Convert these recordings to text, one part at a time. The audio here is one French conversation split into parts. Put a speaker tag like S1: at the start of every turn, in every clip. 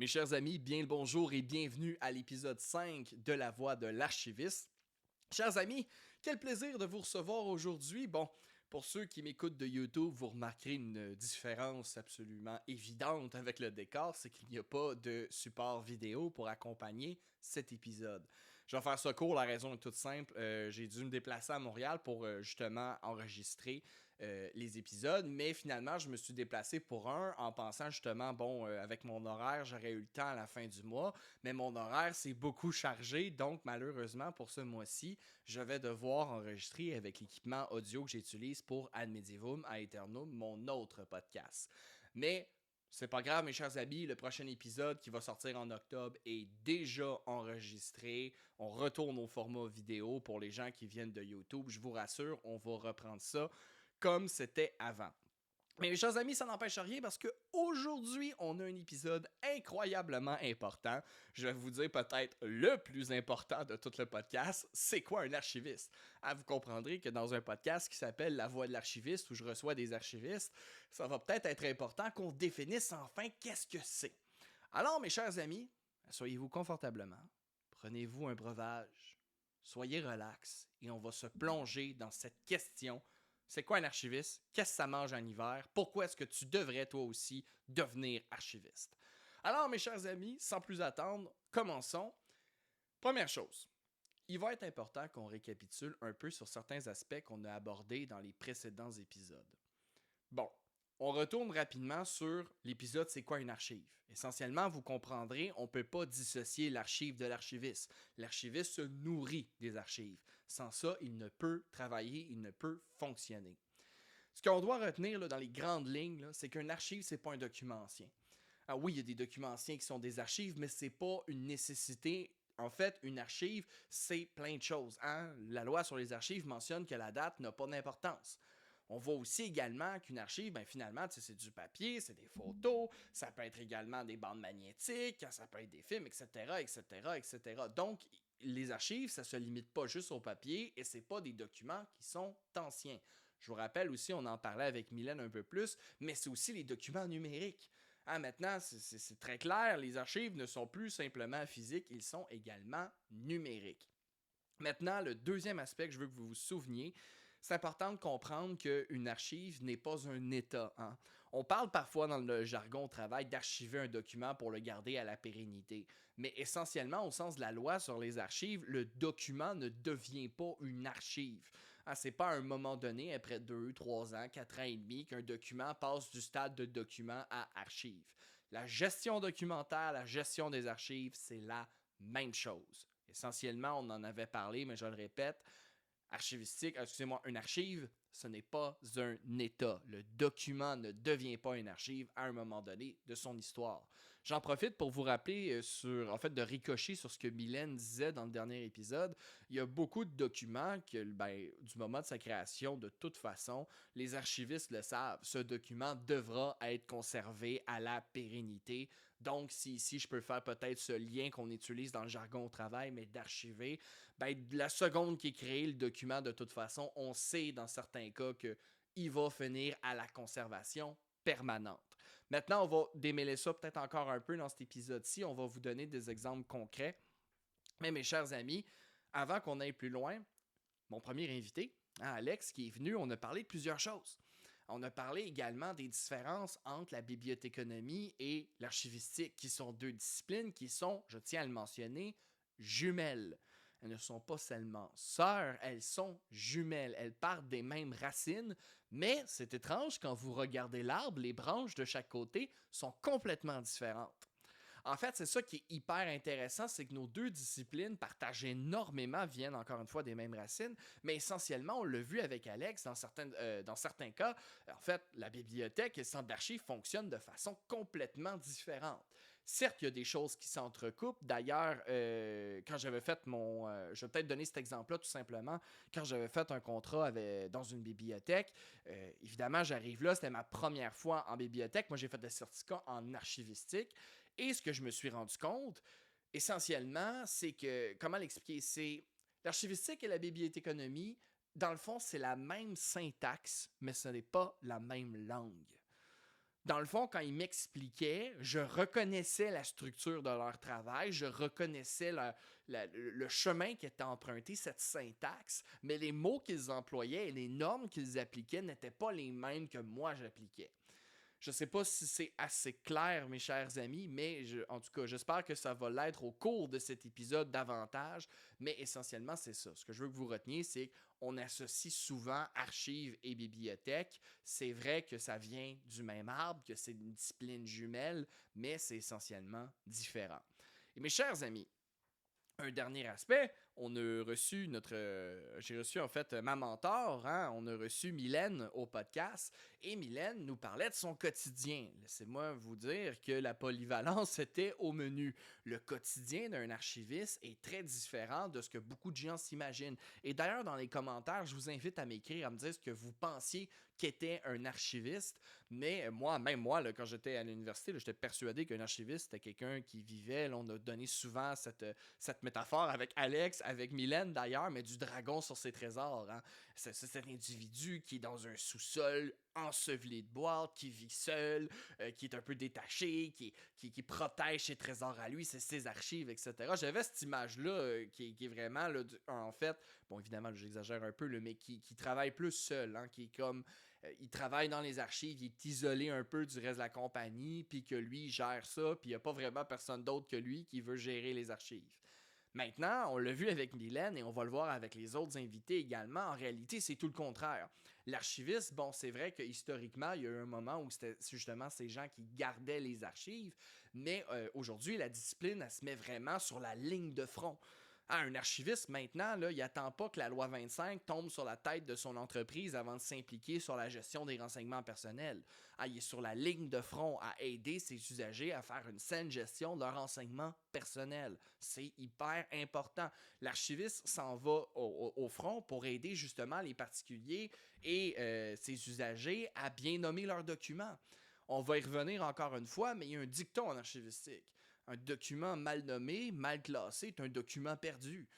S1: Mes chers amis, bien le bonjour et bienvenue à l'épisode 5 de La Voix de l'archiviste. Chers amis, quel plaisir de vous recevoir aujourd'hui. Bon, pour ceux qui m'écoutent de YouTube, vous remarquerez une différence absolument évidente avec le décor, c'est qu'il n'y a pas de support vidéo pour accompagner cet épisode. Je vais faire ça court, la raison est toute simple. J'ai dû me déplacer à Montréal pour justement enregistrer les épisodes, mais finalement, je me suis déplacé pour un en pensant justement, bon, avec mon horaire, j'aurais eu le temps à la fin du mois, mais mon horaire s'est beaucoup chargé, donc malheureusement pour ce mois-ci, je vais devoir enregistrer avec l'équipement audio que j'utilise pour Ad Medivum Aeternum, mon autre podcast. Mais c'est pas grave, mes chers amis, le prochain épisode qui va sortir en octobre est déjà enregistré. On retourne au format vidéo pour les gens qui viennent de YouTube. Je vous rassure, on va reprendre ça comme c'était avant. Mais mes chers amis, ça n'empêche rien parce qu'aujourd'hui, on a un épisode incroyablement important. Je vais vous dire peut-être le plus important de tout le podcast. C'est quoi un archiviste? Ah, vous comprendrez que dans un podcast qui s'appelle La Voix de l'archiviste, où je reçois des archivistes, ça va peut-être être important qu'on définisse enfin qu'est-ce que c'est. Alors, mes chers amis, asseyez-vous confortablement, prenez-vous un breuvage, soyez relax et on va se plonger dans cette question. C'est quoi un archiviste? Qu'est-ce que ça mange en hiver? Pourquoi est-ce que tu devrais toi aussi devenir archiviste? Alors, mes chers amis, sans plus attendre, commençons. Première chose, il va être important qu'on récapitule un peu sur certains aspects qu'on a abordés dans les précédents épisodes. Bon, on retourne rapidement sur l'épisode C'est quoi une archive? Essentiellement, vous comprendrez, on ne peut pas dissocier l'archive de l'archiviste. L'archiviste se nourrit des archives. Sans ça, il ne peut travailler, il ne peut fonctionner. Ce qu'on doit retenir là, dans les grandes lignes, là, c'est qu'un archive, c'est pas un document ancien. Ah oui, il y a des documents anciens qui sont des archives, mais c'est pas une nécessité. En fait, une archive, c'est plein de choses. Hein? La loi sur les archives mentionne que la date n'a pas d'importance. On voit aussi également qu'une archive, ben finalement, c'est du papier, c'est des photos, ça peut être également des bandes magnétiques, ça peut être des films, etc., etc., etc. Donc, les archives, ça se limite pas juste au papier et c'est pas des documents qui sont anciens. Je vous rappelle aussi, on en parlait avec Mylène un peu plus, mais c'est aussi les documents numériques. Ah, maintenant, c'est très clair, les archives ne sont plus simplement physiques, ils sont également numériques. Maintenant, le deuxième aspect que je veux que vous vous souveniez, c'est important de comprendre qu'une archive n'est pas un état. Hein? On parle parfois dans le jargon au travail d'archiver un document pour le garder à la pérennité. Mais essentiellement, au sens de la loi sur les archives, le document ne devient pas une archive. Hein, c'est pas à un moment donné, après 2, 3 ans, 4 ans et demi, qu'un document passe du stade de document à archive. La gestion documentaire, la gestion des archives, c'est la même chose. Essentiellement, on en avait parlé, mais je le répète, une archive, ce n'est pas un état. Le document ne devient pas une archive à un moment donné de son histoire. J'en profite pour vous rappeler de ricocher sur ce que Mylène disait dans le dernier épisode. Il y a beaucoup de documents que, du moment de sa création, de toute façon, les archivistes le savent. Ce document devra être conservé à la pérennité. Donc, si ici, je peux faire peut-être ce lien qu'on utilise dans le jargon au travail, mais d'archiver, la seconde qui est créé le document, de toute façon, on sait dans certains cas qu'il va finir à la conservation permanente. Maintenant, on va démêler ça peut-être encore un peu dans cet épisode-ci. On va vous donner des exemples concrets. Mais mes chers amis, avant qu'on aille plus loin, mon premier invité, Alex, qui est venu, on a parlé de plusieurs choses. On a parlé également des différences entre la bibliothéconomie et l'archivistique, qui sont deux disciplines qui sont, je tiens à le mentionner, jumelles. Elles ne sont pas seulement sœurs, elles sont jumelles. Elles partent des mêmes racines, mais c'est étrange, quand vous regardez l'arbre, les branches de chaque côté sont complètement différentes. En fait, c'est ça qui est hyper intéressant, c'est que nos deux disciplines partagent énormément, viennent encore une fois des mêmes racines, mais essentiellement, on l'a vu avec Alex, dans certains cas, en fait, la bibliothèque et le centre d'archives fonctionnent de façon complètement différente. Certes, il y a des choses qui s'entrecoupent. D'ailleurs, quand j'avais fait je vais peut-être donner cet exemple-là tout simplement. Quand j'avais fait un contrat dans une bibliothèque, évidemment, j'arrive là, c'était ma première fois en bibliothèque. Moi, j'ai fait des certificats en archivistique. Et ce que je me suis rendu compte, essentiellement, c'est que, comment l'expliquer, c'est l'archivistique et la bibliothéconomie, dans le fond, c'est la même syntaxe, mais ce n'est pas la même langue. Dans le fond, quand ils m'expliquaient, je reconnaissais la structure de leur travail, je reconnaissais le chemin qui était emprunté, cette syntaxe, mais les mots qu'ils employaient et les normes qu'ils appliquaient n'étaient pas les mêmes que moi j'appliquais. Je sais pas si c'est assez clair, mes chers amis, mais en tout cas, j'espère que ça va l'être au cours de cet épisode davantage. Mais essentiellement, c'est ça. Ce que je veux que vous reteniez, c'est qu'on associe souvent archives et bibliothèques. C'est vrai que ça vient du même arbre, que c'est une discipline jumelle, mais c'est essentiellement différent. Et mes chers amis, un dernier aspect, on a reçu j'ai reçu en fait ma mentor, hein, on a reçu Mylène au podcast et Mylène nous parlait de son quotidien. Laissez-moi vous dire que la polyvalence était au menu. Le quotidien d'un archiviste est très différent de ce que beaucoup de gens s'imaginent. Et d'ailleurs, dans les commentaires, je vous invite à m'écrire, à me dire ce que vous pensiez qu'était un archiviste. Mais même moi, là, quand j'étais à l'université, j'étais persuadé qu'un archiviste, c'était quelqu'un qui vivait. Là, on a donné souvent cette métaphore avec Alex, avec Mylène d'ailleurs, mais du dragon sur ses trésors. Hein. C'est cet individu qui est dans un sous-sol enseveli de boîtes, qui vit seul, qui est un peu détaché, qui protège ses trésors à lui, ses archives, etc. J'avais cette image-là qui est vraiment, là, en fait, bon évidemment j'exagère un peu, là, mais qui travaille plus seul, hein, qui est comme il travaille dans les archives, il est isolé un peu du reste de la compagnie, puis que lui, il gère ça, puis il n'y a pas vraiment personne d'autre que lui qui veut gérer les archives. Maintenant, on l'a vu avec Mylène et on va le voir avec les autres invités également. En réalité, c'est tout le contraire. L'archiviste, bon, c'est vrai que historiquement, il y a eu un moment où c'était justement ces gens qui gardaient les archives, mais aujourd'hui, la discipline, elle se met vraiment sur la ligne de front. Un archiviste, maintenant, là, il n'attend pas que la loi 25 tombe sur la tête de son entreprise avant de s'impliquer sur la gestion des renseignements personnels. Il est sur la ligne de front à aider ses usagers à faire une saine gestion de leurs renseignements personnels. C'est hyper important. L'archiviste s'en va au front pour aider justement les particuliers et ses usagers à bien nommer leurs documents. On va y revenir encore une fois, mais il y a un dicton en archivistique. Un document mal nommé, mal classé est un document perdu.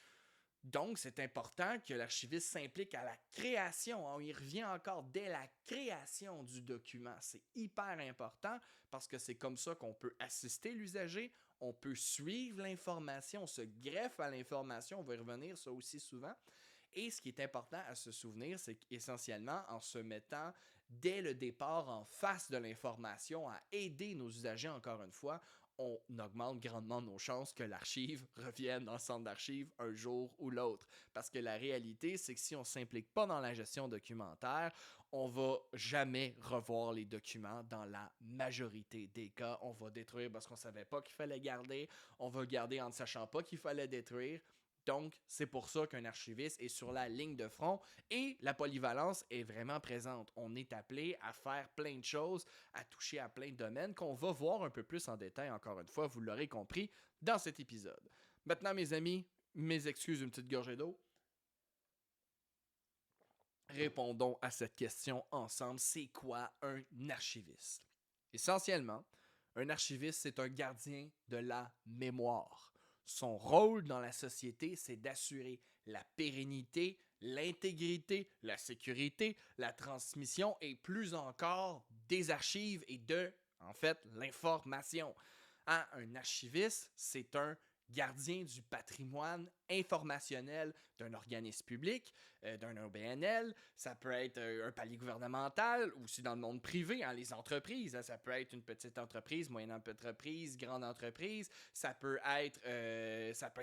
S1: Donc, c'est important que l'archiviste s'implique à la création. On y revient encore dès la création du document. C'est hyper important parce que c'est comme ça qu'on peut assister l'usager, on peut suivre l'information, on se greffe à l'information, on va y revenir ça aussi souvent. Et ce qui est important à se souvenir, c'est qu'essentiellement, en se mettant dès le départ en face de l'information, à aider nos usagers encore une fois, on augmente grandement nos chances que l'archive revienne dans le centre d'archives un jour ou l'autre. Parce que la réalité, c'est que si on ne s'implique pas dans la gestion documentaire, on va jamais revoir les documents dans la majorité des cas. On va détruire parce qu'on ne savait pas qu'il fallait garder, on va garder en ne sachant pas qu'il fallait détruire. Donc, c'est pour ça qu'un archiviste est sur la ligne de front et la polyvalence est vraiment présente. On est appelé à faire plein de choses, à toucher à plein de domaines qu'on va voir un peu plus en détail, encore une fois, vous l'aurez compris, dans cet épisode. Maintenant, mes amis, mes excuses, une petite gorgée d'eau. Répondons à cette question ensemble. C'est quoi un archiviste? Essentiellement, un archiviste, c'est un gardien de la mémoire. Son rôle dans la société, c'est d'assurer la pérennité, l'intégrité, la sécurité, la transmission et plus encore des archives et en fait, l'information. Un archiviste, c'est un gardien du patrimoine informationnel d'un organisme public, d'un OBNL, ça peut être un palier gouvernemental ou aussi dans le monde privé, hein, les entreprises, hein, ça peut être une petite entreprise, moyenne entreprise, grande entreprise, ça peut être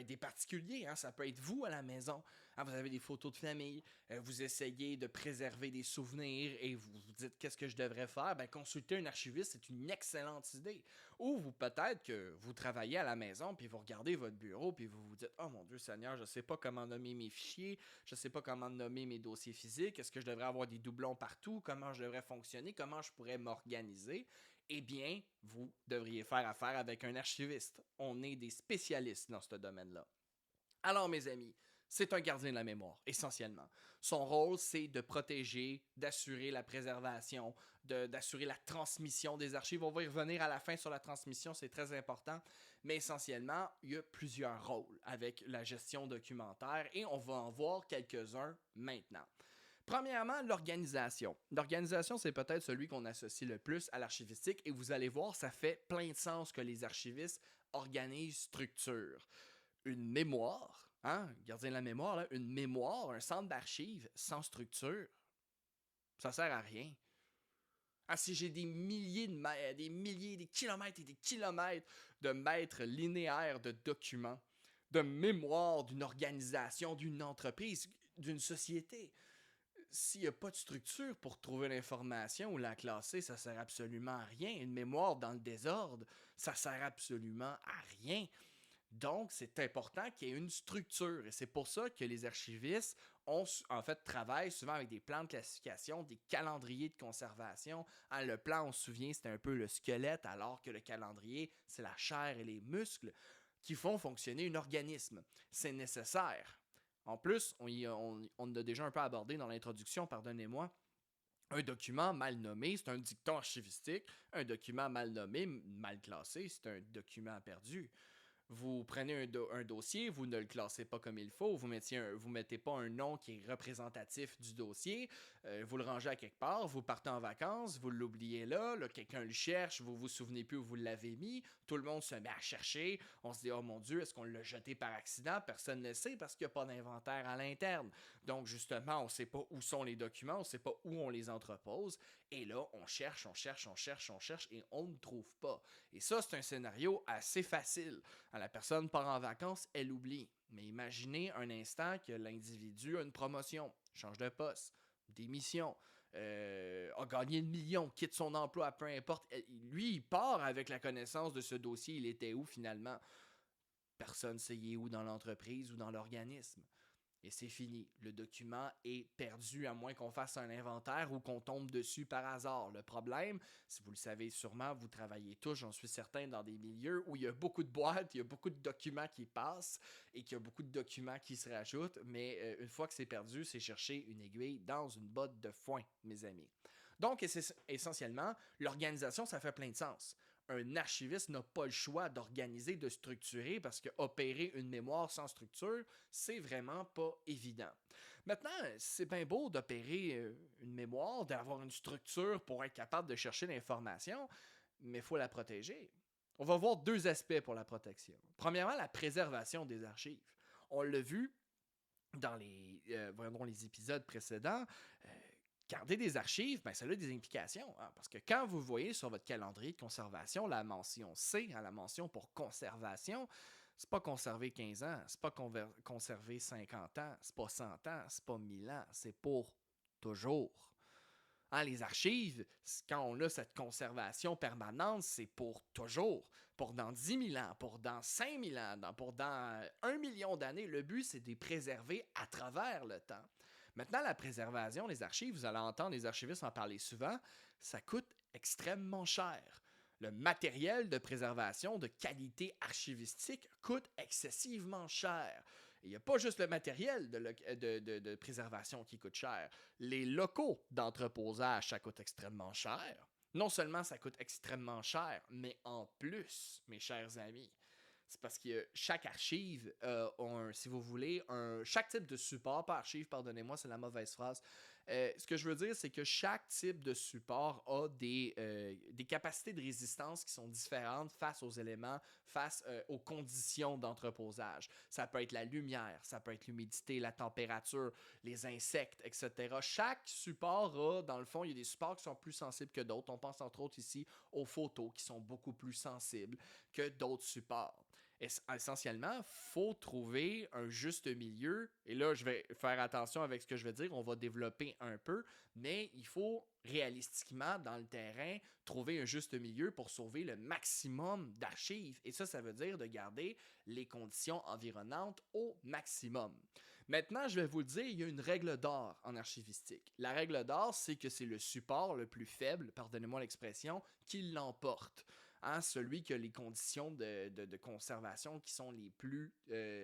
S1: des particuliers, hein, ça peut être vous à la maison, hein, vous avez des photos de famille, vous essayez de préserver des souvenirs et vous vous dites qu'est-ce que je devrais faire, consulter un archiviste, c'est une excellente idée. Ou peut-être que vous travaillez à la maison puis vous regardez votre bureau puis vous vous dites oh mon Dieu Seigneur, je sais pas comment nommer mes fichiers, je sais pas comment nommer mes dossiers physiques, est-ce que je devrais avoir des doublons partout, comment je devrais fonctionner, comment je pourrais m'organiser. Eh bien, vous devriez faire affaire avec un archiviste. On est des spécialistes dans ce domaine-là. Alors mes amis, c'est un gardien de la mémoire, essentiellement. Son rôle, c'est de protéger, d'assurer la préservation, d'assurer la transmission des archives. On va y revenir à la fin sur la transmission, c'est très important. Mais essentiellement, il y a plusieurs rôles avec la gestion documentaire et on va en voir quelques-uns maintenant. Premièrement, l'organisation. L'organisation, c'est peut-être celui qu'on associe le plus à l'archivistique et vous allez voir, ça fait plein de sens que les archivistes organisent, structurent. Une mémoire, gardien de la mémoire, là, une mémoire, un centre d'archives sans structure, ça sert à rien. Si j'ai des milliers de mètres, des kilomètres et des kilomètres de mètres linéaires de documents, de mémoire d'une organisation, d'une entreprise, d'une société, s'il n'y a pas de structure pour trouver l'information ou la classer, ça sert absolument à rien. Une mémoire dans le désordre, ça sert absolument à rien. Donc, c'est important qu'il y ait une structure. Et c'est pour ça que les archivistes travaillent souvent avec des plans de classification, des calendriers de conservation. Le plan, on se souvient, c'était un peu le squelette, alors que le calendrier, c'est la chair et les muscles qui font fonctionner un organisme. C'est nécessaire. En plus, on a déjà un peu abordé dans l'introduction, pardonnez-moi, un document mal nommé, c'est un dicton archivistique. Un document mal nommé, mal classé, c'est un document perdu. Vous prenez un dossier, vous ne le classez pas comme il faut, vous mettez pas un nom qui est représentatif du dossier, vous le rangez à quelque part, vous partez en vacances, vous l'oubliez là, quelqu'un le cherche, vous vous souvenez plus où vous l'avez mis, tout le monde se met à chercher, on se dit « Oh mon Dieu, est-ce qu'on l'a jeté par accident? » Personne ne le sait parce qu'il n'y a pas d'inventaire à l'interne. Donc justement, on ne sait pas où sont les documents, on ne sait pas où on les entrepose, et là, on cherche, et on ne trouve pas. Et ça, c'est un scénario assez facile. La personne part en vacances, elle oublie. Mais imaginez un instant que l'individu a une promotion, change de poste, démission, a gagné 1 million, quitte son emploi, peu importe. Lui, il part avec la connaissance de ce dossier, il était où finalement? Personne ne sait où dans l'entreprise ou dans l'organisme. Et c'est fini. Le document est perdu à moins qu'on fasse un inventaire ou qu'on tombe dessus par hasard. Le problème, si vous le savez sûrement, vous travaillez tous, j'en suis certain, dans des milieux où il y a beaucoup de boîtes, il y a beaucoup de documents qui passent et qu'il y a beaucoup de documents qui se rajoutent, mais une fois que c'est perdu, c'est chercher une aiguille dans une botte de foin, mes amis. Donc, essentiellement, l'organisation, ça fait plein de sens. Un archiviste n'a pas le choix d'organiser, de structurer, parce que opérer une mémoire sans structure, c'est vraiment pas évident. Maintenant, c'est bien beau d'opérer une mémoire, d'avoir une structure pour être capable de chercher l'information, mais il faut la protéger. On va voir 2 aspects pour la protection. Premièrement, la préservation des archives. On l'a vu dans les épisodes précédents. Garder des archives, ça a des implications. Parce que quand vous voyez sur votre calendrier de conservation la mention C, la mention pour conservation, c'est pas conserver 15 ans, c'est pas conserver 50 ans, c'est pas 100 ans, c'est pas 1000 ans, c'est pour toujours. Les archives, quand on a cette conservation permanente, c'est pour toujours. Pour dans 10 000 ans, pour dans 5 000 ans, pour dans 1 million d'années. Le but, c'est de les préserver à travers le temps. Maintenant, la préservation des archives, vous allez entendre les archivistes en parler souvent, ça coûte extrêmement cher. Le matériel de préservation de qualité archivistique coûte excessivement cher. Il n'y a pas juste le matériel de préservation qui coûte cher. Les locaux d'entreposage, ça coûte extrêmement cher. Non seulement ça coûte extrêmement cher, mais en plus, mes chers amis, c'est parce que chaque archive si vous voulez, chaque type de support, pas archive, pardonnez-moi, c'est la mauvaise phrase. Ce que je veux dire, c'est que chaque type de support a des capacités de résistance qui sont différentes face aux éléments, face aux conditions d'entreposage. Ça peut être la lumière, ça peut être l'humidité, la température, les insectes, etc. Chaque support a, dans le fond, il y a des supports qui sont plus sensibles que d'autres. On pense entre autres ici aux photos qui sont beaucoup plus sensibles que d'autres supports. Essentiellement, il faut trouver un juste milieu. Et là, je vais faire attention avec ce que je vais dire. On va développer un peu. Mais il faut réalistiquement, dans le terrain, trouver un juste milieu pour sauver le maximum d'archives. Et ça veut dire de garder les conditions environnantes au maximum. Maintenant, je vais vous le dire, il y a une règle d'or en archivistique. La règle d'or, c'est que c'est le support le plus faible, pardonnez-moi l'expression, qui l'emporte. Hein, celui qui a les conditions de conservation qui sont les plus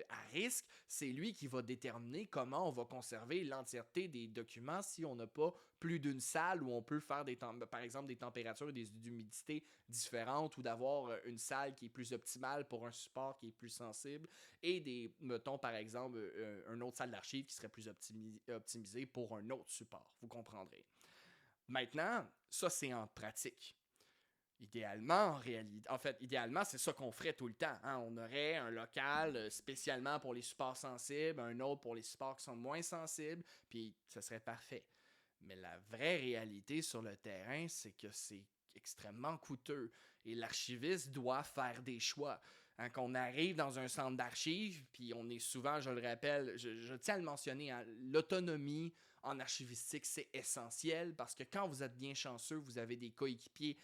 S1: à risque, c'est lui qui va déterminer comment on va conserver l'entièreté des documents si on n'a pas plus d'une salle où on peut faire par exemple des températures et des humidités différentes ou d'avoir une salle qui est plus optimale pour un support qui est plus sensible et mettons par exemple, une autre salle d'archives qui serait plus optimisée pour un autre support. Vous comprendrez. Maintenant, ça c'est en pratique. Idéalement, c'est ça qu'on ferait tout le temps. Hein? On aurait un local spécialement pour les supports sensibles, un autre pour les supports qui sont moins sensibles, puis ce serait parfait. Mais la vraie réalité sur le terrain, c'est que c'est extrêmement coûteux et l'archiviste doit faire des choix. Hein, qu'on arrive dans un centre d'archives, puis on est souvent, je le rappelle, je tiens à le mentionner, hein, l'autonomie en archivistique, c'est essentiel parce que quand vous êtes bien chanceux, vous avez des coéquipiers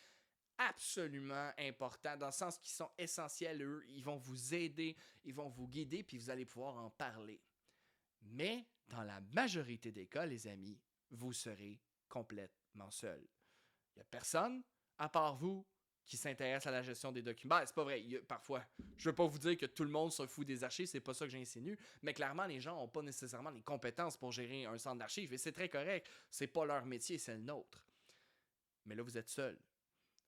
S1: absolument importants, dans le sens qu'ils sont essentiels, eux, ils vont vous aider, ils vont vous guider, puis vous allez pouvoir en parler. Mais dans la majorité des cas, les amis, vous serez complètement seul. Il n'y a personne, à part vous, qui s'intéresse à la gestion des documents. Ben, c'est pas vrai, parfois, je veux pas vous dire que tout le monde se fout des archives, c'est pas ça que j'insinue, mais clairement, les gens n'ont pas nécessairement les compétences pour gérer un centre d'archives, et c'est très correct, c'est pas leur métier, c'est le nôtre. Mais là, vous êtes seul.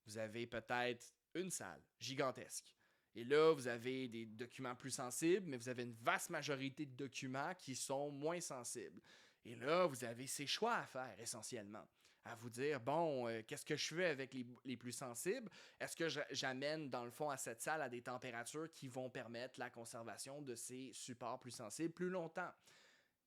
S1: Vous avez peut-être une salle gigantesque. Et là, vous avez des documents plus sensibles, mais vous avez une vaste majorité de documents qui sont moins sensibles. Et là, vous avez ces choix à faire essentiellement. À vous dire, bon, qu'est-ce que je fais avec les plus sensibles? Est-ce que j'amène, dans le fond, à cette salle à des températures qui vont permettre la conservation de ces supports plus sensibles plus longtemps?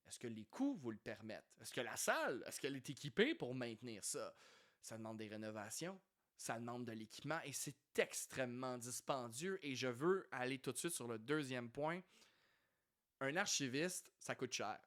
S1: Est-ce que les coûts vous le permettent? Est-ce que la salle, est-ce qu'elle est équipée pour maintenir ça? Ça demande des rénovations, ça demande de l'équipement et c'est extrêmement dispendieux. Et je veux aller tout de suite sur le deuxième point. Un archiviste, ça coûte cher.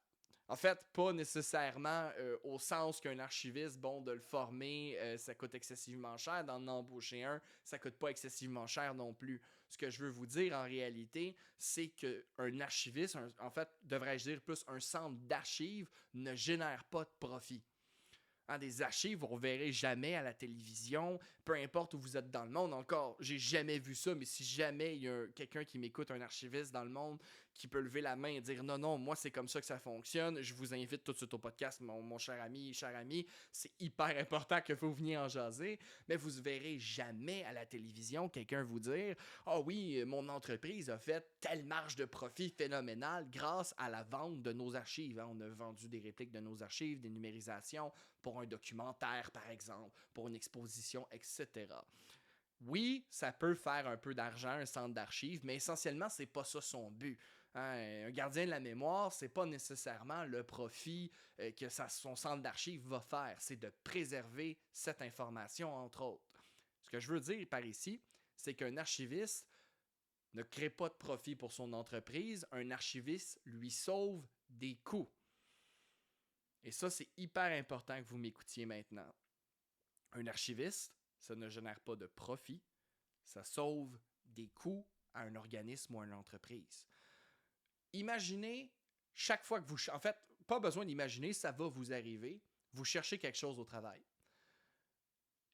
S1: En fait, pas nécessairement au sens qu'un archiviste, bon, de le former, ça coûte excessivement cher. D'en embaucher un, ça coûte pas excessivement cher non plus. Ce que je veux vous dire en réalité, c'est qu'un archiviste, en fait, devrais-je dire plus un centre d'archives, ne génère pas de profit. Hein, des archives, vous ne reverrez jamais à la télévision, peu importe où vous êtes dans le monde. Encore, j'ai jamais vu ça, mais si jamais il y a quelqu'un qui m'écoute, un archiviste dans le monde, qui peut lever la main et dire non, moi c'est comme ça que ça fonctionne, je vous invite tout de suite au podcast, mon cher ami, c'est hyper important que vous veniez en jaser, mais vous ne verrez jamais à la télévision quelqu'un vous dire ah oui, mon entreprise a fait telle marge de profit phénoménale grâce à la vente de nos archives. Hein, on a vendu des répliques de nos archives, des numérisations pour un documentaire par exemple, pour une exposition, etc. Oui, ça peut faire un peu d'argent, un centre d'archives, mais essentiellement, c'est pas ça son but. Hein, un gardien de la mémoire, c'est pas nécessairement le profit que son centre d'archives va faire, c'est de préserver cette information, entre autres. Ce que je veux dire par ici, c'est qu'un archiviste ne crée pas de profit pour son entreprise, un archiviste lui sauve des coûts. Et ça, c'est hyper important que vous m'écoutiez maintenant. Un archiviste, ça ne génère pas de profit, ça sauve des coûts à un organisme ou à une entreprise. Imaginez chaque fois que vous... En fait, pas besoin d'imaginer, ça va vous arriver. Vous cherchez quelque chose au travail.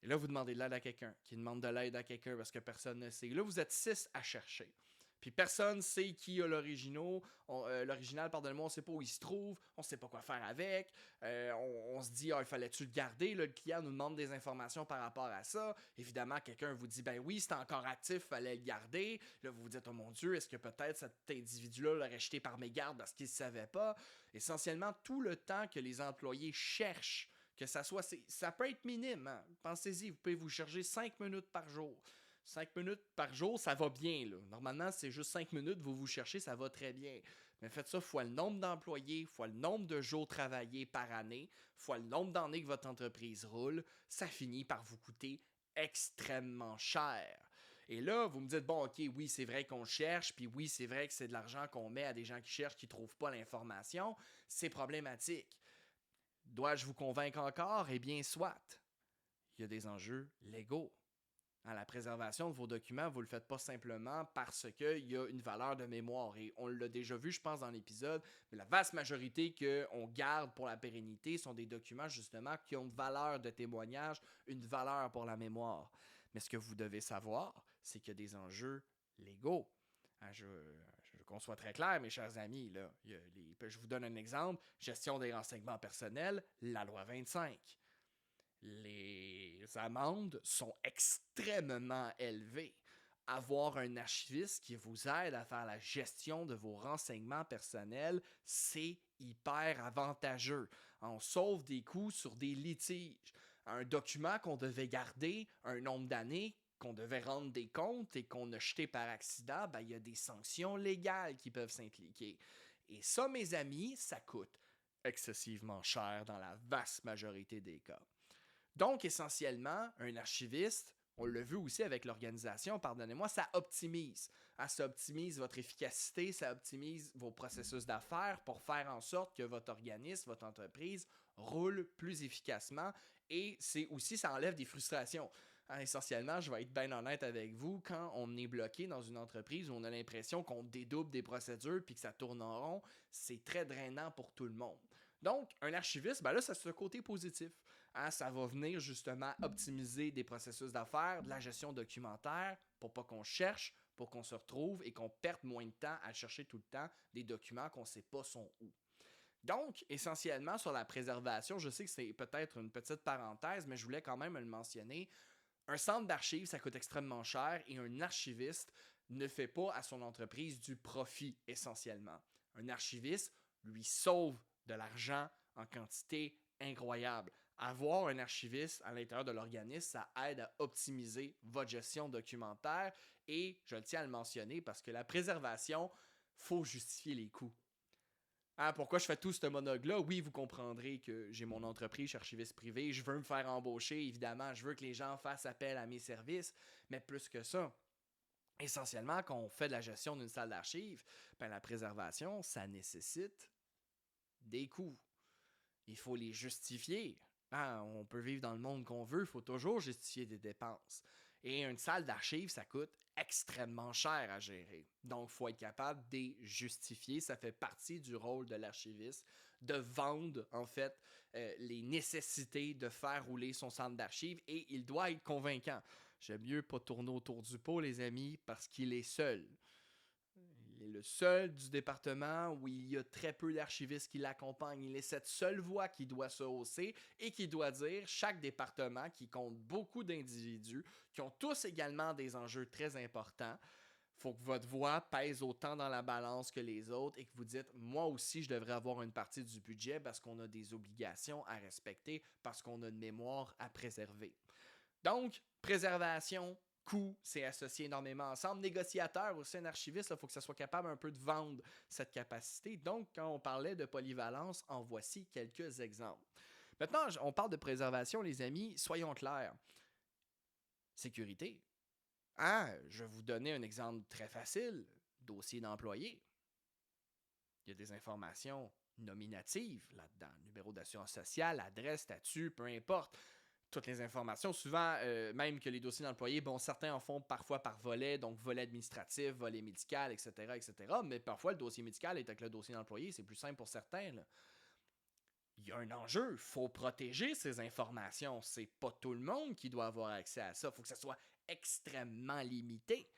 S1: Et là, vous demandez de l'aide à quelqu'un, qui demande de l'aide à quelqu'un parce que personne ne sait. Et là, vous êtes 6 à chercher. Puis personne ne sait qui a l'original, on ne sait pas où il se trouve, on ne sait pas quoi faire avec, on se dit, il fallait-tu le garder, là, le client nous demande des informations par rapport à ça, évidemment quelqu'un vous dit, ben oui, c'est encore actif, il fallait le garder, là vous vous dites, oh mon Dieu, est-ce que peut-être cet individu-là l'aurait jeté par mégarde parce qu'il ne savait pas, essentiellement tout le temps que les employés cherchent, que ça peut être minime, hein? Pensez-y, vous pouvez vous charger 5 minutes par jour. 5 minutes par jour, ça va bien. Là. Normalement, c'est juste 5 minutes, vous cherchez, ça va très bien. Mais faites ça fois le nombre d'employés, fois le nombre de jours travaillés par année, fois le nombre d'années que votre entreprise roule, ça finit par vous coûter extrêmement cher. Et là, vous me dites, bon, ok, oui, c'est vrai qu'on cherche, puis oui, c'est vrai que c'est de l'argent qu'on met à des gens qui cherchent, qui ne trouvent pas l'information. C'est problématique. Dois-je vous convaincre encore? Eh bien, soit. Il y a des enjeux légaux. La préservation de vos documents, vous ne le faites pas simplement parce qu'il y a une valeur de mémoire. Et on l'a déjà vu, je pense, dans l'épisode, mais la vaste majorité qu'on garde pour la pérennité sont des documents, justement, qui ont une valeur de témoignage, une valeur pour la mémoire. Mais ce que vous devez savoir, c'est qu'il y a des enjeux légaux. Hein, je qu'on soit très clair, mes chers amis, là, je vous donne un exemple. Gestion des renseignements personnels, la loi 25. Les amendes sont extrêmement élevées. Avoir un archiviste qui vous aide à faire la gestion de vos renseignements personnels, c'est hyper avantageux. On sauve des coûts sur des litiges. Un document qu'on devait garder un nombre d'années, qu'on devait rendre des comptes et qu'on a jeté par accident, il y a des sanctions légales qui peuvent s'impliquer. Et ça, mes amis, ça coûte excessivement cher dans la vaste majorité des cas. Donc, essentiellement, un archiviste, on l'a vu aussi avec l'organisation, pardonnez-moi, ça optimise. Ça optimise votre efficacité, ça optimise vos processus d'affaires pour faire en sorte que votre organisme, votre entreprise roule plus efficacement et c'est aussi, ça enlève des frustrations. Essentiellement, je vais être bien honnête avec vous, quand on est bloqué dans une entreprise où on a l'impression qu'on dédouble des procédures puis que ça tourne en rond, c'est très drainant pour tout le monde. Donc, un archiviste, là, ça c'est ce côté positif. Ça va venir justement optimiser des processus d'affaires, de la gestion documentaire, pour pas qu'on cherche, pour qu'on se retrouve et qu'on perde moins de temps à chercher tout le temps des documents qu'on ne sait pas sont où. Donc, essentiellement, sur la préservation, je sais que c'est peut-être une petite parenthèse, mais je voulais quand même le mentionner. Un centre d'archives, ça coûte extrêmement cher et un archiviste ne fait pas à son entreprise du profit, essentiellement. Un archiviste lui sauve de l'argent en quantité incroyable. Avoir un archiviste à l'intérieur de l'organisme, ça aide à optimiser votre gestion documentaire et je le tiens à le mentionner parce que la préservation, il faut justifier les coûts. Pourquoi je fais tout ce monologue-là? Oui, vous comprendrez que j'ai mon entreprise, je suis archiviste privé, je veux me faire embaucher, évidemment, je veux que les gens fassent appel à mes services, mais plus que ça, essentiellement, quand on fait de la gestion d'une salle d'archives, la préservation, ça nécessite des coûts. Il faut les justifier. On peut vivre dans le monde qu'on veut, il faut toujours justifier des dépenses. Et une salle d'archives, ça coûte extrêmement cher à gérer. Donc, il faut être capable de les justifier. Ça fait partie du rôle de l'archiviste, de vendre, en fait, les nécessités de faire rouler son centre d'archives et il doit être convaincant. J'aime mieux pas tourner autour du pot, les amis, parce qu'il est seul. Il est le seul du département où il y a très peu d'archivistes qui l'accompagnent. Il est cette seule voix qui doit se hausser et qui doit dire chaque département qui compte beaucoup d'individus, qui ont tous également des enjeux très importants. Il faut que votre voix pèse autant dans la balance que les autres et que vous dites, moi aussi, je devrais avoir une partie du budget parce qu'on a des obligations à respecter, parce qu'on a une mémoire à préserver. Donc, préservation, coût, c'est associé énormément ensemble. Négociateur aussi, un archiviste, il faut que ça soit capable un peu de vendre cette capacité. Donc, quand on parlait de polyvalence, en voici quelques exemples. Maintenant, on parle de préservation, les amis, soyons clairs. Sécurité. Je vais vous donner un exemple très facile. Dossier d'employé. Il y a des informations nominatives là-dedans. Numéro d'assurance sociale, adresse, statut, peu importe. Toutes les informations, souvent, même que les dossiers d'employés, certains en font parfois par volet, donc volet administratif, volet médical, etc., etc., mais parfois le dossier médical est avec le dossier d'employé, c'est plus simple pour certains, là. Il y a un enjeu, il faut protéger ces informations, c'est pas tout le monde qui doit avoir accès à ça, il faut que ça soit extrêmement limité.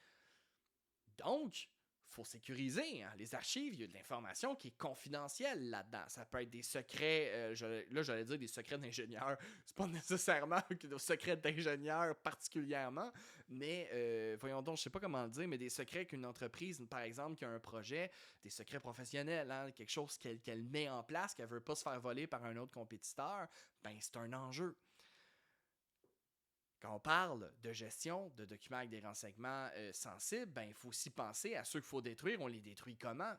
S1: Donc, il faut sécuriser. Les archives, il y a de l'information qui est confidentielle là-dedans. Ça peut être des secrets, j'allais dire des secrets d'ingénieurs. C'est pas nécessairement des secrets d'ingénieurs particulièrement, mais voyons donc, je sais pas comment le dire, mais des secrets qu'une entreprise, par exemple, qui a un projet, des secrets professionnels, quelque chose qu'elle met en place, qu'elle veut pas se faire voler par un autre compétiteur, c'est un enjeu. Quand on parle de gestion de documents avec des renseignements sensibles, il faut aussi penser à ceux qu'il faut détruire. On les détruit comment?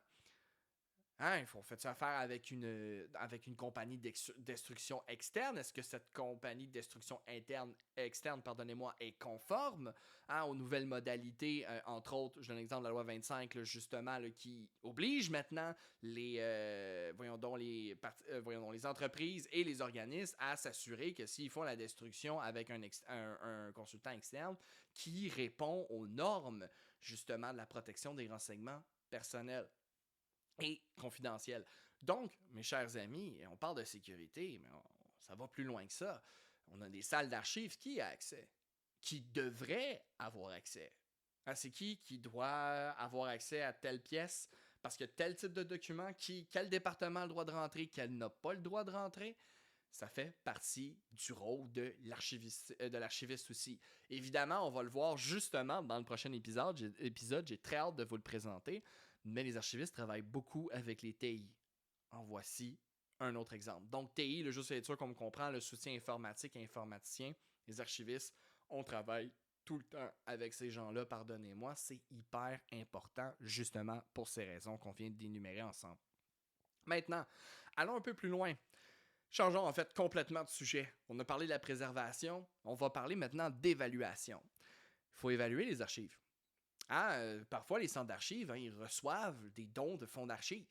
S1: Il faut faire affaire avec une compagnie de destruction externe. Est-ce que cette compagnie de destruction externe, est conforme aux nouvelles modalités, entre autres, je donne l'exemple de la loi 25, là, justement, là, qui oblige maintenant les entreprises et les organismes à s'assurer que s'ils font la destruction avec un consultant externe qui répond aux normes, justement, de la protection des renseignements personnels et confidentiel. Donc, mes chers amis, on parle de sécurité, mais ça va plus loin que ça. On a des salles d'archives qui a accès, qui devraient avoir accès. Ah, c'est qui doit avoir accès à telle pièce? Parce que tel type de document, quel département a le droit de rentrer, quel n'a pas le droit de rentrer? Ça fait partie du rôle de l'archiviste aussi. Évidemment, on va le voir justement dans le prochain épisode. J'ai très hâte de vous le présenter. Mais les archivistes travaillent beaucoup avec les TI. En voici un autre exemple. Donc, TI, le juste être sûr qu'on me comprend, le soutien informatique et informaticien, les archivistes, on travaille tout le temps avec ces gens-là, pardonnez-moi. C'est hyper important, justement, pour ces raisons qu'on vient d'énumérer ensemble. Maintenant, allons un peu plus loin. Changeons en fait complètement de sujet. On a parlé de la préservation, on va parler maintenant d'évaluation. Il faut évaluer les archives. Parfois, les centres d'archives, ils reçoivent des dons de fonds d'archives.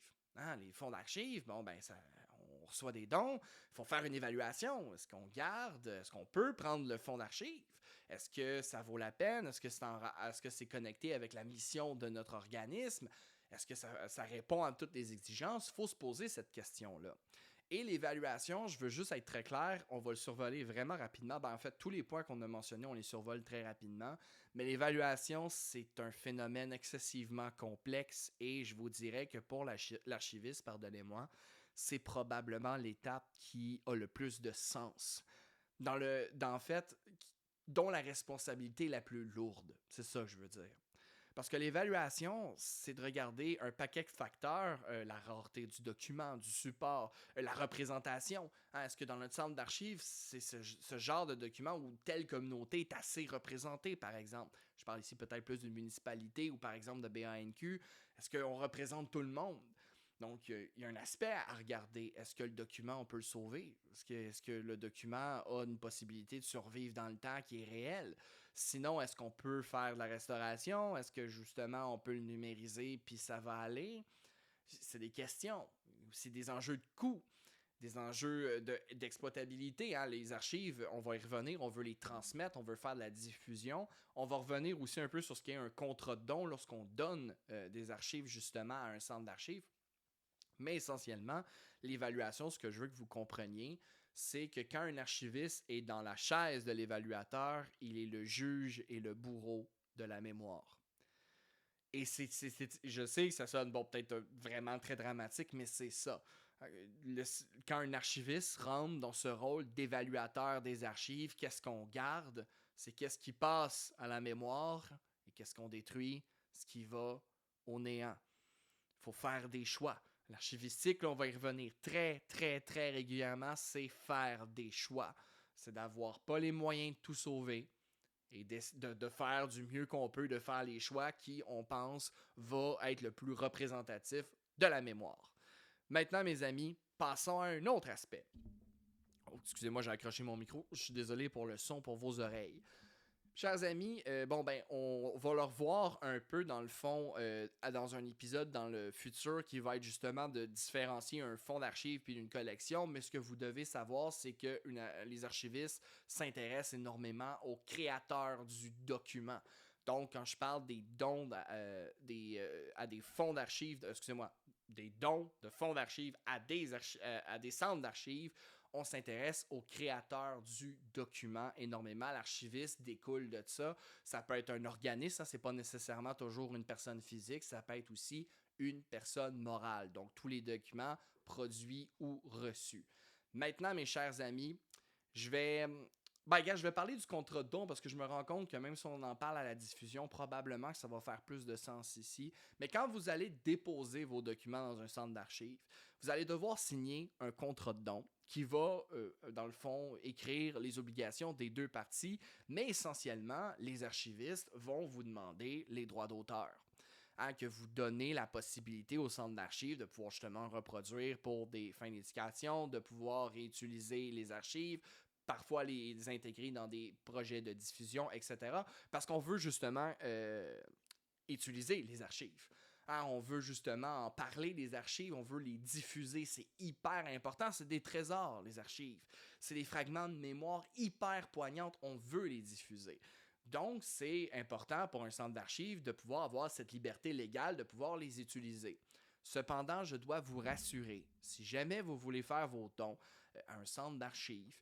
S1: Les fonds d'archives, on reçoit des dons, il faut faire une évaluation. Est-ce qu'on garde? Est-ce qu'on peut prendre le fonds d'archives? Est-ce que ça vaut la peine? Est-ce que c'est connecté avec la mission de notre organisme? Est-ce que ça répond à toutes les exigences? Il faut se poser cette question-là. Et l'évaluation, je veux juste être très clair, on va le survoler vraiment rapidement. En fait, tous les points qu'on a mentionnés, on les survole très rapidement. Mais l'évaluation, c'est un phénomène excessivement complexe et je vous dirais que pour l'archiviste, pardonnez-moi, c'est probablement l'étape qui a le plus de sens. En fait, dont la responsabilité est la plus lourde. C'est ça que je veux dire. Parce que l'évaluation, c'est de regarder un paquet de facteurs, la rareté du document, du support, la représentation. Est-ce que dans notre centre d'archives, c'est ce genre de document où telle communauté est assez représentée, par exemple? Je parle ici peut-être plus d'une municipalité ou par exemple de BANQ. Est-ce qu'on représente tout le monde? Donc, il y a un aspect à regarder. Est-ce que le document, on peut le sauver? Est-ce que le document a une possibilité de survivre dans le temps qui est réelle? Sinon, est-ce qu'on peut faire de la restauration? Est-ce que justement, on peut le numériser puis ça va aller? C'est des questions. C'est des enjeux de coût, des enjeux d'exploitabilité. Les archives, on va y revenir, on veut les transmettre, on veut faire de la diffusion. On va revenir aussi un peu sur ce qu'est un contrat de don lorsqu'on donne des archives justement à un centre d'archives. Mais essentiellement, l'évaluation, ce que je veux que vous compreniez, c'est que quand un archiviste est dans la chaise de l'évaluateur, il est le juge et le bourreau de la mémoire. Et je sais que ça sonne peut-être vraiment très dramatique, mais c'est ça. Quand un archiviste rentre dans ce rôle d'évaluateur des archives, qu'est-ce qu'on garde? C'est qu'est-ce qui passe à la mémoire et qu'est-ce qu'on détruit? Ce qui va au néant. Il faut faire des choix. L'archivistique, on va y revenir très, très, très régulièrement, c'est faire des choix. C'est d'avoir pas les moyens de tout sauver et de faire du mieux qu'on peut, de faire les choix qui, on pense, va être le plus représentatif de la mémoire. Maintenant, mes amis, passons à un autre aspect. Oh, excusez-moi, j'ai accroché mon micro. Je suis désolé pour le son pour vos oreilles. Chers amis, on va le revoir un peu dans le fond dans un épisode dans le futur qui va être justement de différencier un fonds d'archives puis une collection. Mais ce que vous devez savoir, c'est que les archivistes s'intéressent énormément aux créateurs du document. Donc, quand je parle des dons à des fonds d'archives, excusez-moi, des dons de fonds d'archives à des centres d'archives, on s'intéresse au créateur du document énormément. L'archiviste découle de ça. Ça peut être un organisme, c'est pas nécessairement toujours une personne physique, ça peut être aussi une personne morale. Donc, tous les documents produits ou reçus. Maintenant, mes chers amis, je vais parler du contrat de don parce que je me rends compte que même si on en parle à la diffusion, probablement que ça va faire plus de sens ici. Mais quand vous allez déposer vos documents dans un centre d'archives, vous allez devoir signer un contrat de don qui va, dans le fond, écrire les obligations des deux parties, mais essentiellement, les archivistes vont vous demander les droits d'auteur. Que vous donnez la possibilité au centre d'archives de pouvoir justement reproduire pour des fins d'éducation, de pouvoir réutiliser les archives, parfois les intégrer dans des projets de diffusion, etc. Parce qu'on veut justement utiliser les archives. On veut justement en parler des archives, on veut les diffuser, c'est hyper important, c'est des trésors, les archives. C'est des fragments de mémoire hyper poignantes, on veut les diffuser. Donc, c'est important pour un centre d'archives de pouvoir avoir cette liberté légale de pouvoir les utiliser. Cependant, je dois vous rassurer, si jamais vous voulez faire vos dons à un centre d'archives,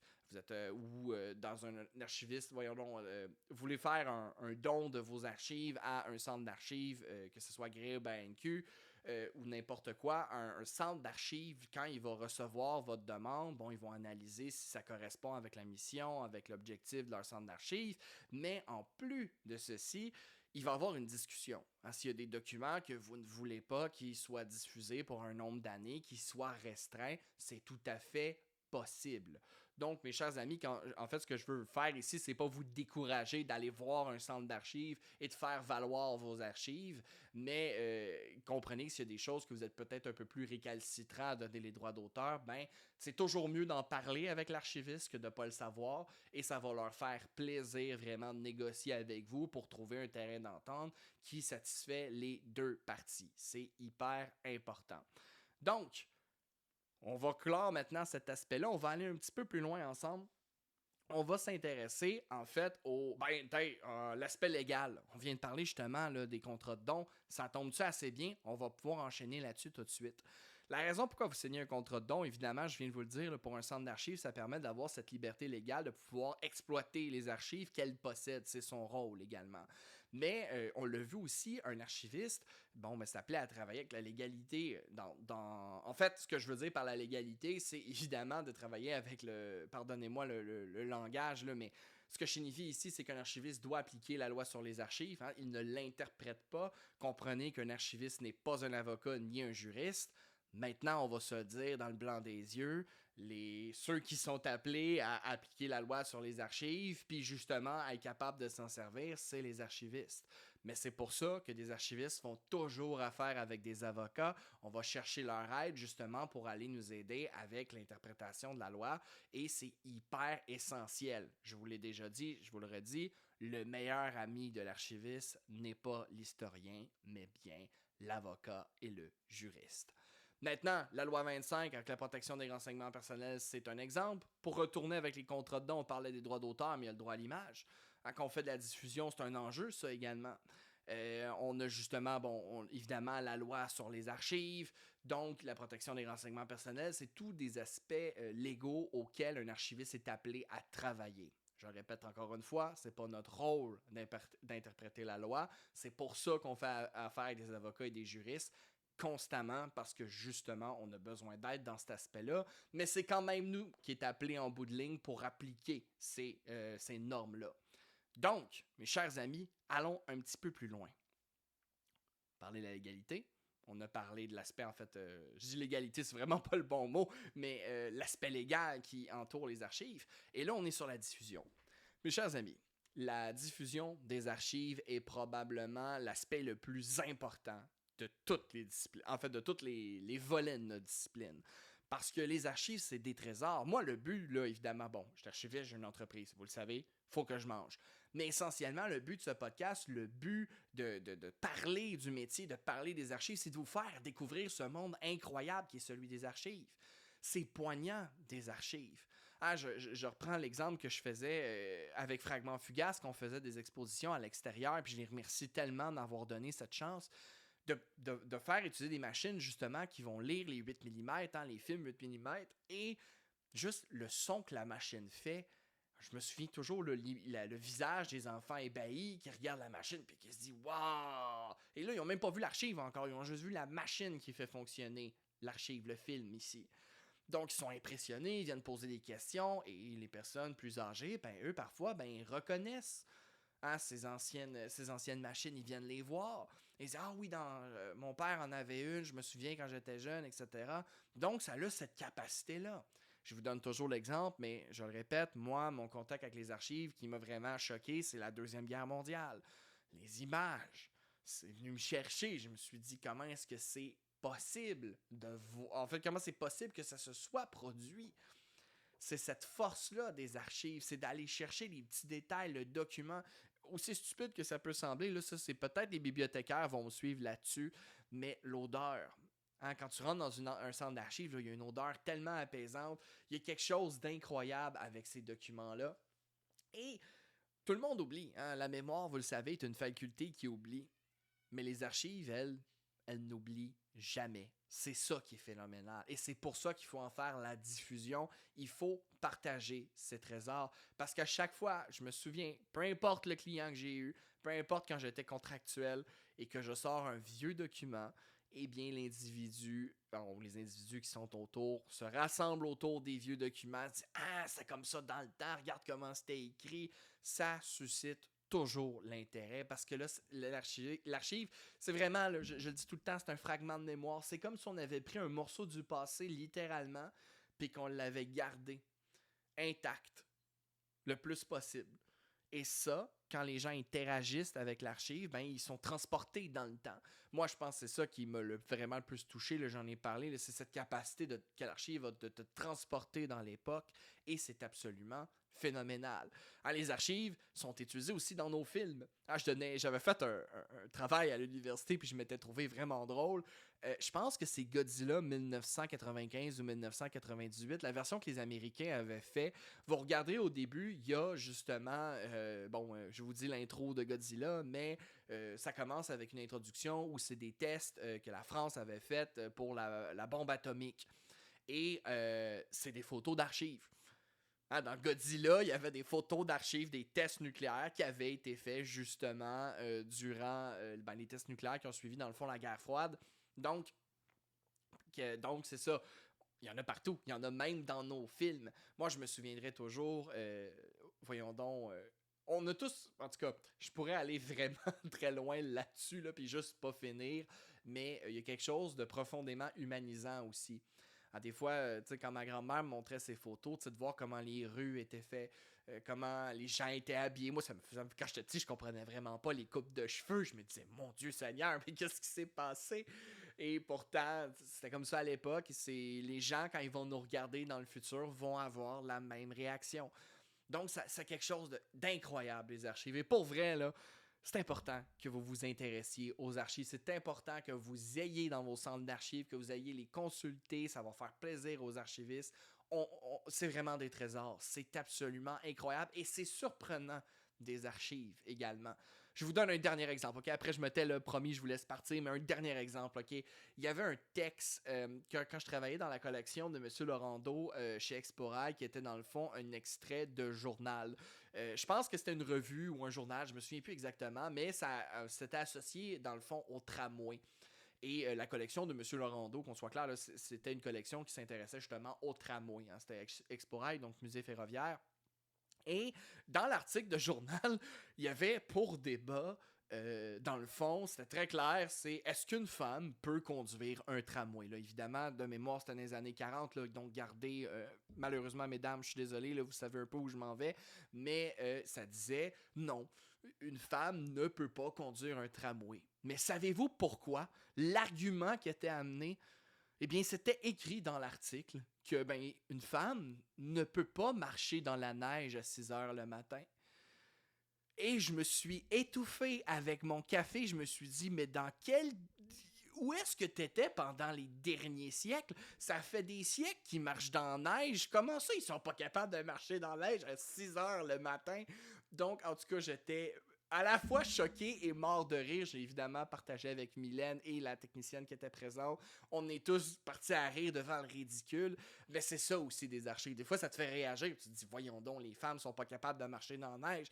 S1: vous êtes dans un archiviste, voyons donc, vous voulez faire un don de vos archives à un centre d'archives, que ce soit Grey ou BNQ, ou n'importe quoi, un centre d'archives, quand il va recevoir votre demande, bon, ils vont analyser si ça correspond avec la mission, avec l'objectif de leur centre d'archives, mais en plus de ceci, il va y avoir une discussion. S'il y a des documents que vous ne voulez pas qu'ils soient diffusés pour un nombre d'années, qu'ils soient restreints, c'est tout à fait possible. Donc, mes chers amis, en fait, ce que je veux faire ici, c'est pas vous décourager d'aller voir un centre d'archives et de faire valoir vos archives, mais comprenez que s'il y a des choses que vous êtes peut-être un peu plus récalcitrants à donner les droits d'auteur, ben, c'est toujours mieux d'en parler avec l'archiviste que de ne pas le savoir, et ça va leur faire plaisir vraiment de négocier avec vous pour trouver un terrain d'entente qui satisfait les deux parties. C'est hyper important. Donc, on va clore maintenant cet aspect-là. On va aller un petit peu plus loin ensemble. On va s'intéresser, en fait, l'aspect légal. On vient de parler justement là, des contrats de dons. Ça tombe-tu assez bien? On va pouvoir enchaîner là-dessus tout de suite. La raison pourquoi vous signez un contrat de don, évidemment, je viens de vous le dire, là, pour un centre d'archives, ça permet d'avoir cette liberté légale de pouvoir exploiter les archives qu'elle possède. C'est son rôle également. Mais on l'a vu aussi, un archiviste, s'appelait à travailler avec la légalité. En fait, ce que je veux dire par la légalité, c'est évidemment de travailler avec pardonnez-moi le langage, là, mais ce que je signifie ici, c'est qu'un archiviste doit appliquer la loi sur les archives. Il ne l'interprète pas. Comprenez qu'un archiviste n'est pas un avocat ni un juriste. Maintenant, on va se dire dans le blanc des yeux, ceux qui sont appelés à appliquer la loi sur les archives, puis justement à être capables de s'en servir, c'est les archivistes. Mais c'est pour ça que des archivistes font toujours affaire avec des avocats. On va chercher leur aide justement pour aller nous aider avec l'interprétation de la loi, et c'est hyper essentiel. Je vous l'ai déjà dit, je vous le redis, le meilleur ami de l'archiviste n'est pas l'historien, mais bien l'avocat et le juriste. Maintenant, la loi 25 avec la protection des renseignements personnels, c'est un exemple. Pour retourner avec les contrats de don, on parlait des droits d'auteur, mais il y a le droit à l'image. Quand on fait de la diffusion, c'est un enjeu, ça également. On a justement, évidemment, la loi sur les archives, donc la protection des renseignements personnels, c'est tous des aspects légaux auxquels un archiviste est appelé à travailler. Je le répète encore une fois, c'est pas notre rôle d'interpréter la loi. C'est pour ça qu'on fait affaire avec des avocats et des juristes constamment, parce que justement, on a besoin d'aide dans cet aspect-là, mais c'est quand même nous qui est appelé en bout de ligne pour appliquer ces normes-là. Donc, mes chers amis, allons un petit peu plus loin. Parler de la légalité, on a parlé de l'aspect, en fait, je dis légalité, c'est vraiment pas le bon mot, mais l'aspect légal qui entoure les archives, et là, on est sur la diffusion. Mes chers amis, la diffusion des archives est probablement l'aspect le plus important de toutes les disciplines, en fait de tous les volets de notre discipline. Parce que les archives, c'est des trésors. Moi, le but, là, évidemment, je suis archiviste, j'ai une entreprise, vous le savez, faut que je mange. Mais essentiellement, le but de ce podcast, le but de parler du métier, de parler des archives, c'est de vous faire découvrir ce monde incroyable qui est celui des archives. C'est poignant, des archives. Je reprends l'exemple que je faisais avec Fragments Fugaces, qu'on faisait des expositions à l'extérieur, puis je les remercie tellement d'avoir donné cette chance de faire utiliser des machines justement qui vont lire les 8 mm, les films 8 mm, et juste le son que la machine fait. Je me souviens toujours le visage des enfants ébahis qui regardent la machine puis qui se disent « Waouh! » Et là, ils n'ont même pas vu l'archive encore, ils ont juste vu la machine qui fait fonctionner l'archive, le film ici. Donc, ils sont impressionnés, ils viennent poser des questions, et les personnes plus âgées, eux, parfois, ils reconnaissent ces anciennes machines, ils viennent les voir. Et ils disent « Ah oui, mon père en avait une, je me souviens quand j'étais jeune, etc. » Donc, ça a cette capacité-là. Je vous donne toujours l'exemple, mais je le répète, moi, mon contact avec les archives qui m'a vraiment choqué, c'est la Deuxième Guerre mondiale. Les images, c'est venu me chercher. Je me suis dit, comment est-ce que c'est possible comment c'est possible que ça se soit produit? C'est cette force-là des archives, c'est d'aller chercher les petits détails, le document. Aussi stupide que ça peut sembler, là, ça, c'est peut-être les bibliothécaires vont me suivre là-dessus, mais l'odeur. Quand tu rentres dans un centre d'archives, il y a une odeur tellement apaisante. Il y a quelque chose d'incroyable avec ces documents-là. Et tout le monde oublie. La mémoire, vous le savez, est une faculté qui oublie. Mais les archives, elles elle n'oublie jamais. C'est ça qui est phénoménal. Et c'est pour ça qu'il faut en faire la diffusion. Il faut partager ces trésors. Parce qu'à chaque fois, je me souviens, peu importe le client que j'ai eu, peu importe quand j'étais contractuel et que je sors un vieux document, eh bien, les individus qui sont autour se rassemblent autour des vieux documents, disent « Ah, c'est comme ça dans le temps, regarde comment c'était écrit. » Ça suscite toujours l'intérêt parce que là, l'archive, c'est vraiment, là, je le dis tout le temps, c'est un fragment de mémoire. C'est comme si on avait pris un morceau du passé, littéralement, puis qu'on l'avait gardé intact le plus possible. Et ça, quand les gens interagissent avec l'archive, ben, ils sont transportés dans le temps. Moi, je pense que c'est ça qui m'a vraiment le plus touché, là, j'en ai parlé, là, c'est cette capacité que l'archive va te transporter dans l'époque, et c'est absolument phénoménal. Alors, les archives sont utilisées aussi dans nos films. J'avais fait un travail à l'université, puis je m'étais trouvé vraiment drôle. Je pense que c'est Godzilla 1995 ou 1998, la version que les Américains avaient fait. Vous regardez au début, il y a justement, je vous dis l'intro de Godzilla, mais ça commence avec une introduction où c'est des tests que la France avait faits pour la bombe atomique. Et c'est des photos d'archives. Hein, dans Godzilla, il y avait des photos d'archives des tests nucléaires qui avaient été faits justement durant les tests nucléaires qui ont suivi dans le fond la guerre froide. Donc c'est ça. Il y en a partout. Il y en a même dans nos films. Moi, je me souviendrai toujours, voyons donc, on a tous, en tout cas, je pourrais aller vraiment très loin là-dessus, là, puis juste pas finir, mais il y a quelque chose de profondément humanisant aussi. Des fois, quand ma grand-mère me montrait ses photos, de voir comment les rues étaient faites, comment les gens étaient habillés. Moi, quand j'étais petit, je comprenais vraiment pas les coupes de cheveux. Je me disais, mon Dieu Seigneur, mais qu'est-ce qui s'est passé? Et pourtant, c'était comme ça à l'époque. Les gens, quand ils vont nous regarder dans le futur, vont avoir la même réaction. Donc, c'est quelque chose d'incroyable, les archives. Et pour vrai, là, c'est important que vous vous intéressiez aux archives. C'est important que vous ayez dans vos centres d'archives, que vous ayez les consulter. Ça va faire plaisir aux archivistes. C'est vraiment des trésors. C'est absolument incroyable. Et c'est surprenant des archives également. Je vous donne un dernier exemple, ok? Après, je m'étais promis, je vous laisse partir, mais un dernier exemple, ok? Il y avait un texte quand je travaillais dans la collection de M. Laurando chez Exporail, qui était dans le fond un extrait de journal. Je pense que c'était une revue ou un journal, je me souviens plus exactement, mais ça c'était associé dans le fond au tramway. Et la collection de M. Laurando, qu'on soit clair, là, c'était une collection qui s'intéressait justement au tramway. Hein? C'était Exporail, donc musée ferroviaire. Et dans l'article de journal, il y avait pour débat, dans le fond, c'était très clair, c'est est-ce qu'une femme peut conduire un tramway? Là, évidemment, de mémoire, c'était dans les années 40, là, donc gardez, malheureusement, mesdames, je suis désolé, là, vous savez un peu où je m'en vais, mais ça disait non, une femme ne peut pas conduire un tramway. Mais savez-vous pourquoi? L'argument qui était amené, eh bien, c'était écrit dans l'article que une femme ne peut pas marcher dans la neige à 6 heures le matin. Et je me suis étouffé avec mon café. Je me suis dit, mais où est-ce que tu étais pendant les derniers siècles? Ça fait des siècles qu'ils marchent dans la neige. Comment ça, ils sont pas capables de marcher dans la neige à 6 heures le matin? Donc, en tout cas, j'étais à la fois choqué et mort de rire. J'ai évidemment partagé avec Mylène et la technicienne qui était présente. On est tous partis à rire devant le ridicule. Mais c'est ça aussi des archives. Des fois, ça te fait réagir. Tu te dis, voyons donc, les femmes sont pas capables de marcher dans la neige.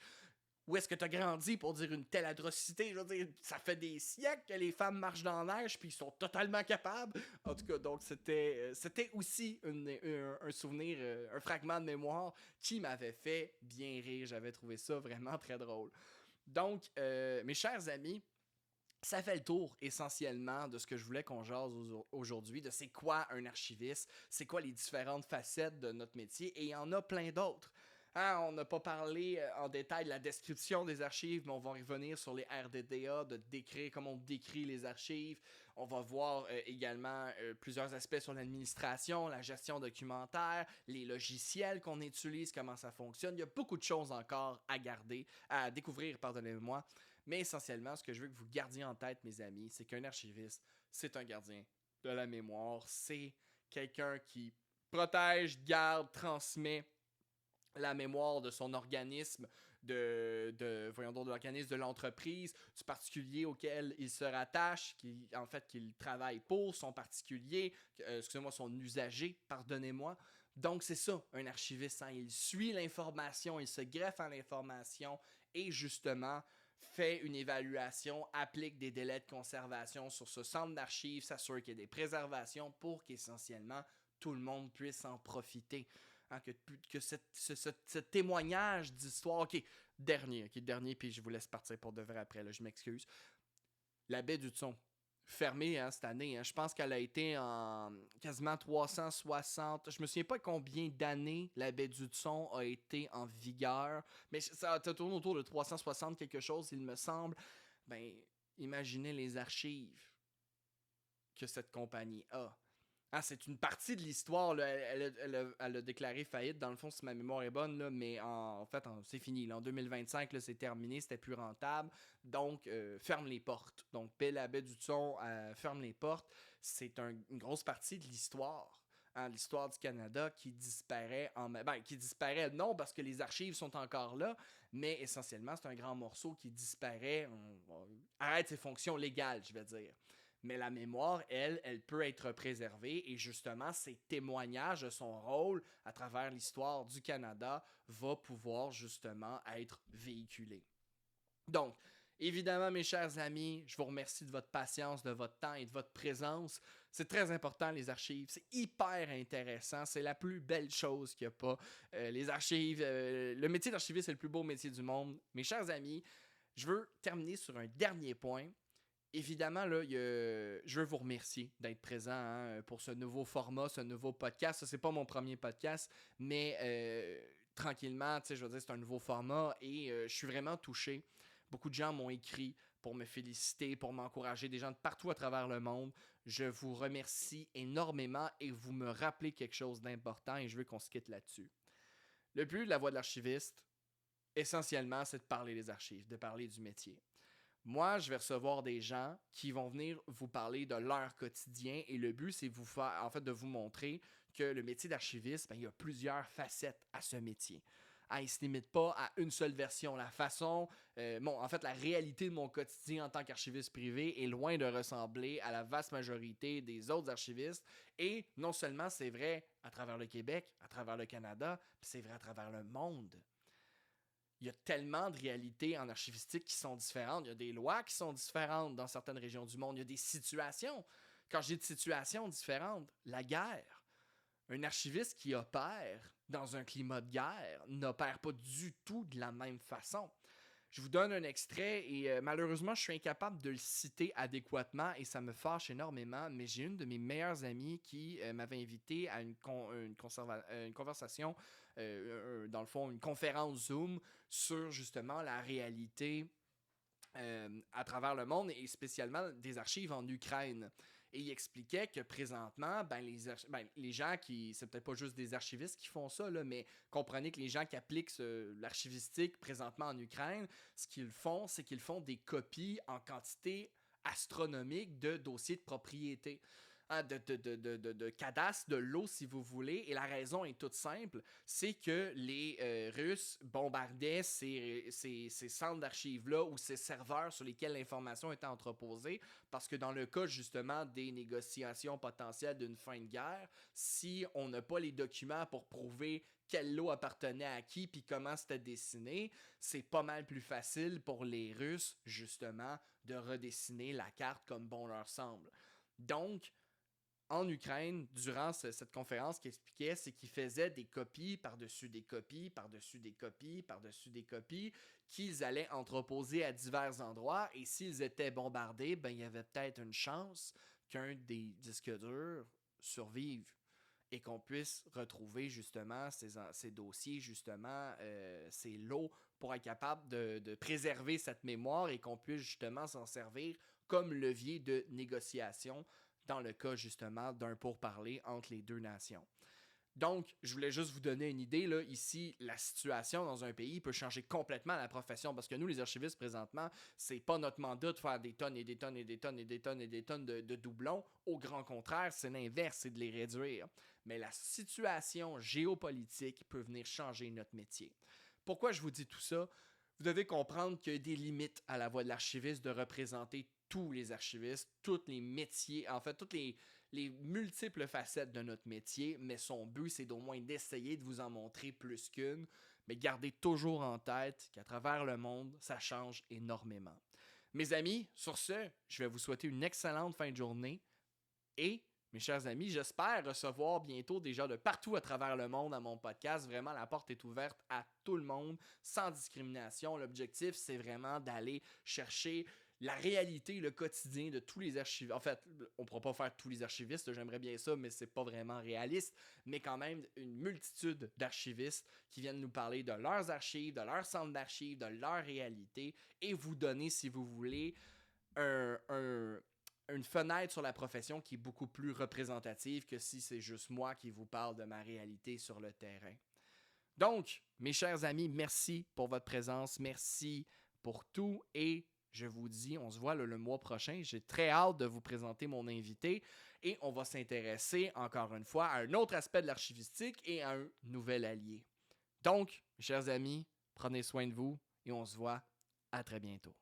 S1: Où est-ce que tu as grandi pour dire une telle atrocité? Je veux dire, ça fait des siècles que les femmes marchent dans la neige puis ils sont totalement capables. En tout cas, donc c'était aussi un souvenir, un fragment de mémoire qui m'avait fait bien rire. J'avais trouvé ça vraiment très drôle. Donc, mes chers amis, ça fait le tour essentiellement de ce que je voulais qu'on jase aujourd'hui, de c'est quoi un archiviste, c'est quoi les différentes facettes de notre métier, et il y en a plein d'autres. Hein, on n'a pas parlé en détail de la description des archives, mais on va revenir sur les RDDA, de décrire comment on décrit les archives. On va voir également plusieurs aspects sur l'administration, la gestion documentaire, les logiciels qu'on utilise, comment ça fonctionne. Il y a beaucoup de choses encore à découvrir, pardonnez-moi. Mais essentiellement, ce que je veux que vous gardiez en tête, mes amis, c'est qu'un archiviste, c'est un gardien de la mémoire. C'est quelqu'un qui protège, garde, transmet la mémoire de son organisme, voyons donc, de l'organisme de l'entreprise, du particulier auquel il se rattache, qu'il travaille pour, son particulier, excusez-moi, son usager, pardonnez-moi. Donc, c'est ça, un archiviste. Hein? Il suit l'information, il se greffe à l'information et justement fait une évaluation, applique des délais de conservation sur ce centre d'archives, s'assure qu'il y ait des préservations pour qu'essentiellement tout le monde puisse en profiter. Hein, que ce témoignage d'histoire, dernier, puis je vous laisse partir pour de vrai après, là, je m'excuse. La baie d'Hudson, fermée cette année, hein, je pense qu'elle a été en quasiment 360, je me souviens pas combien d'années la baie d'Hudson a été en vigueur, mais ça tourne autour de 360 quelque chose, il me semble. Ben, imaginez les archives que cette compagnie a. Ah, c'est une partie de l'histoire. Là. Elle a déclaré faillite, dans le fond, si ma mémoire est bonne, là, mais en fait, c'est fini. Là. En 2025, là, c'est terminé, c'était plus rentable. Donc, ferme les portes. Donc, la baie d'Hudson ferme les portes. C'est une grosse partie de l'histoire. Hein, l'histoire du Canada qui disparaît qui disparaît non parce que les archives sont encore là, mais essentiellement, c'est un grand morceau qui disparaît, arrête ses fonctions légales, je vais dire. Mais la mémoire, elle peut être préservée et justement, ces témoignages de son rôle à travers l'histoire du Canada va pouvoir justement être véhiculés. Donc, évidemment, mes chers amis, je vous remercie de votre patience, de votre temps et de votre présence. C'est très important, les archives. C'est hyper intéressant. C'est la plus belle chose qu'il n'y a pas. Les archives, le métier d'archiviste, c'est le plus beau métier du monde. Mes chers amis, je veux terminer sur un dernier point. Évidemment, là, je veux vous remercier d'être présent pour ce nouveau format, ce nouveau podcast. Ce n'est pas mon premier podcast, mais tranquillement, je veux dire, c'est un nouveau format et je suis vraiment touché. Beaucoup de gens m'ont écrit pour me féliciter, pour m'encourager, des gens de partout à travers le monde. Je vous remercie énormément et vous me rappelez quelque chose d'important et je veux qu'on se quitte là-dessus. Le but de la voix de l'archiviste, essentiellement, c'est de parler des archives, de parler du métier. Moi, je vais recevoir des gens qui vont venir vous parler de leur quotidien et le but, c'est de vous montrer que le métier d'archiviste, il y a plusieurs facettes à ce métier. Il ne se limite pas à une seule version. La réalité de mon quotidien en tant qu'archiviste privé est loin de ressembler à la vaste majorité des autres archivistes. Et non seulement c'est vrai à travers le Québec, à travers le Canada, puis c'est vrai à travers le monde. Il y a tellement de réalités en archivistique qui sont différentes. Il y a des lois qui sont différentes dans certaines régions du monde. Il y a des situations. Quand je dis de situations différentes, la guerre. Un archiviste qui opère dans un climat de guerre n'opère pas du tout de la même façon. Je vous donne un extrait et malheureusement, je suis incapable de le citer adéquatement et ça me fâche énormément, mais j'ai une de mes meilleures amies qui m'avait invité à une conversation, dans le fond, une conférence Zoom sur justement la réalité à travers le monde et spécialement des archives en Ukraine. Et il expliquait que présentement, les gens qui... C'est peut-être pas juste des archivistes qui font ça, là, mais comprenez que les gens qui appliquent l'archivistique présentement en Ukraine, ce qu'ils font, c'est qu'ils font des copies en quantité astronomique de dossiers de propriété. De cadastre de l'eau, si vous voulez. Et la raison est toute simple, c'est que les Russes bombardaient ces centres d'archives-là ou ces serveurs sur lesquels l'information était entreposée, parce que dans le cas, justement, des négociations potentielles d'une fin de guerre, si on n'a pas les documents pour prouver quelle eau appartenait à qui puis comment c'était dessiné, c'est pas mal plus facile pour les Russes, justement, de redessiner la carte comme bon leur semble. Donc, en Ukraine, durant cette conférence qu'il expliquait, c'est qu'ils faisaient des copies par-dessus des copies, par-dessus des copies, par-dessus des copies, qu'ils allaient entreposer à divers endroits, et s'ils étaient bombardés, il y avait peut-être une chance qu'un des disques durs survive et qu'on puisse retrouver justement ces dossiers, justement, ces lots pour être capable de préserver cette mémoire et qu'on puisse justement s'en servir comme levier de négociation dans le cas justement d'un pourparler entre les deux nations. Donc, je voulais juste vous donner une idée, là, ici, la situation dans un pays peut changer complètement la profession, parce que nous, les archivistes, présentement, c'est pas notre mandat de faire des tonnes et des tonnes et des tonnes et des tonnes et des tonnes de doublons. Au grand contraire, c'est l'inverse, c'est de les réduire. Mais la situation géopolitique peut venir changer notre métier. Pourquoi je vous dis tout ça? Vous devez comprendre qu'il y a des limites à la voix de l'archiviste de représenter tous les archivistes, tous les métiers, en fait, toutes les multiples facettes de notre métier, mais son but, c'est d'au moins d'essayer de vous en montrer plus qu'une, mais gardez toujours en tête qu'à travers le monde, ça change énormément. Mes amis, sur ce, je vais vous souhaiter une excellente fin de journée et, mes chers amis, j'espère recevoir bientôt des gens de partout à travers le monde à mon podcast. Vraiment, la porte est ouverte à tout le monde, sans discrimination. L'objectif, c'est vraiment d'aller chercher la réalité, le quotidien de tous les archivistes. En fait, on ne pourra pas faire tous les archivistes, j'aimerais bien ça, mais c'est pas vraiment réaliste. Mais quand même, une multitude d'archivistes qui viennent nous parler de leurs archives, de leur centre d'archives, de leur réalité, et vous donner, si vous voulez, une fenêtre sur la profession qui est beaucoup plus représentative que si c'est juste moi qui vous parle de ma réalité sur le terrain. Donc, mes chers amis, merci pour votre présence, merci pour tout et je vous dis, on se voit le mois prochain. J'ai très hâte de vous présenter mon invité et on va s'intéresser encore une fois à un autre aspect de l'archivistique et à un nouvel allié. Donc, mes chers amis, prenez soin de vous et on se voit à très bientôt.